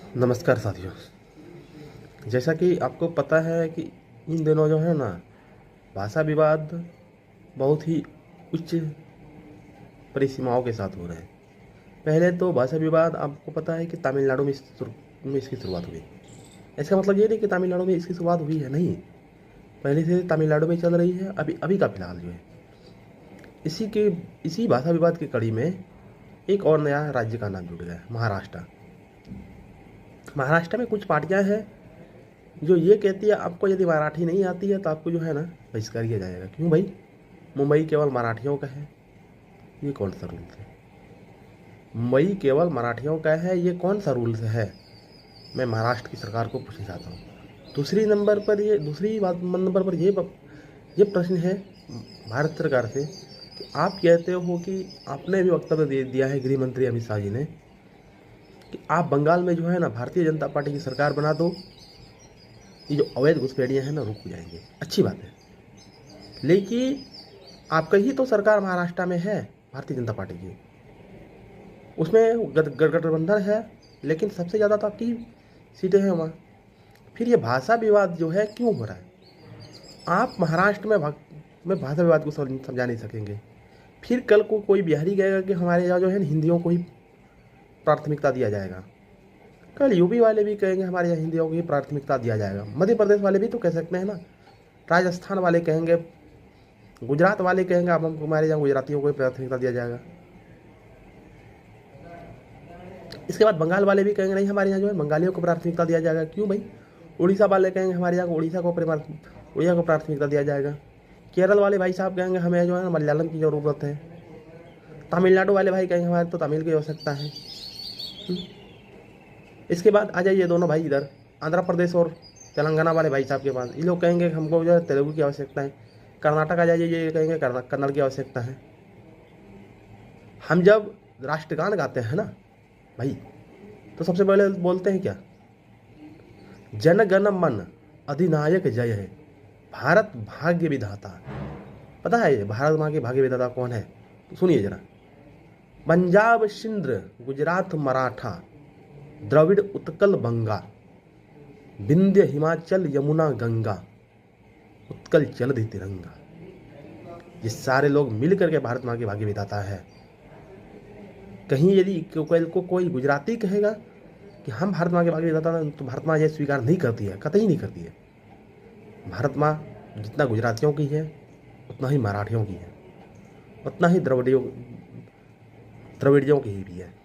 नमस्कार साथियों। जैसा कि आपको पता है कि इन दिनों जो है ना, भाषा विवाद बहुत ही उच्च परिसीमाओं के साथ हो रहे हैं। पहले तो भाषा विवाद आपको पता है कि तमिलनाडु में इसकी शुरुआत हुई। इसका मतलब ये नहीं कि तमिलनाडु में इसकी शुरुआत हुई है, नहीं। पहले से तमिलनाडु में चल रही है, अभी अभी का फिलहाल जो है इसी के इसी भाषा विवाद की कड़ी में एक और नया राज्य का नाम जुड़ गया है, महाराष्ट्र। महाराष्ट्र में कुछ पार्टियां हैं जो ये कहती है आपको यदि मराठी नहीं आती है तो आपको जो है ना बहिष्कार किया जाएगा। क्यों भाई? मुंबई केवल मराठियों का है, ये कौन सा रूल्स है? मुंबई केवल मराठियों का है, ये कौन सा रूल्स है? मैं महाराष्ट्र की सरकार को पूछना चाहता हूँ। दूसरी बात नंबर पर ये प्रश्न है भारत सरकार से कि आप कहते हो कि आपने भी वक्तव्य दे दिया है, गृह मंत्री अमित शाह जी ने, कि आप बंगाल में जो है ना भारतीय जनता पार्टी की सरकार बना दो, ये जो अवैध घुसपैठियाँ हैं ना रुक जाएंगे। अच्छी बात है, लेकिन आपका ही तो सरकार महाराष्ट्र में है, भारतीय जनता पार्टी की। उसमें गठबंधन है, लेकिन सबसे ज़्यादा तो आपकी सीटें हैं वहाँ। फिर ये भाषा विवाद जो है क्यों हो रहा है? आप महाराष्ट्र में भाषा विवाद को समझा नहीं सकेंगे। फिर कल को कोई बिहारी कहेगा कि हमारे यहाँ जो है हिंदियों को ही प्राथमिकता दिया जाएगा। कल यूपी वाले भी कहेंगे हमारे यहाँ हिंदियों को ही प्राथमिकता दिया जाएगा। मध्य प्रदेश वाले भी तो कह सकते हैं ना। राजस्थान वाले कहेंगे, गुजरात वाले कहेंगे अब हम हमारे यहाँ गुजरातियों को ही प्राथमिकता दिया जाएगा। इसके बाद बंगाल वाले भी कहेंगे नहीं, हमारे यहाँ जो है बंगालियों को प्राथमिकता दिया जाएगा। क्यों भाई? उड़ीसा वाले कहेंगे हमारे यहाँ उड़ीसा को प्राथमिकता दिया जाएगा। केरल वाले भाई साहब कहेंगे हमें जो है मलयालम की ज़रूरत है। तमिलनाडु वाले भाई कहेंगे हमारे तो तमिल की आवश्यकता है। इसके बाद आ जाइए दोनों भाई इधर, आंध्र प्रदेश और तेलंगाना वाले भाई साहब के पास, ये लोग कहेंगे हमको जो है तेलुगु की आवश्यकता है। कर्नाटक आ जाइए, ये कहेंगे कन्नड़ की आवश्यकता है। हम जब राष्ट्रगान गाते हैं ना भाई, तो सबसे पहले बोलते हैं क्या? जन गण मन अधिनायक जय है, भारत भाग्य विधाता। पता है ये भारत माँ के भाग्य विधाता कौन है? तो सुनिए जरा। पंजाब सिंध गुजरात मराठा, द्रविड़ उत्कल बंगा, विंध्य हिमाचल यमुना गंगा, उत्कल जलधि तिरंगा। ये सारे लोग मिल करके भारत माँ के भाग्य विधाता है। कहीं यदि कोई गुजराती कहेगा कि हम भारत माँ के भाग्य विधाता हैं, तो भारत माँ ये स्वीकार नहीं करती है, कतई नहीं करती है। भारत माँ जितना गुजरातियों की है उतना ही मराठियों की है, उतना ही द्रविड़ियों की भी है।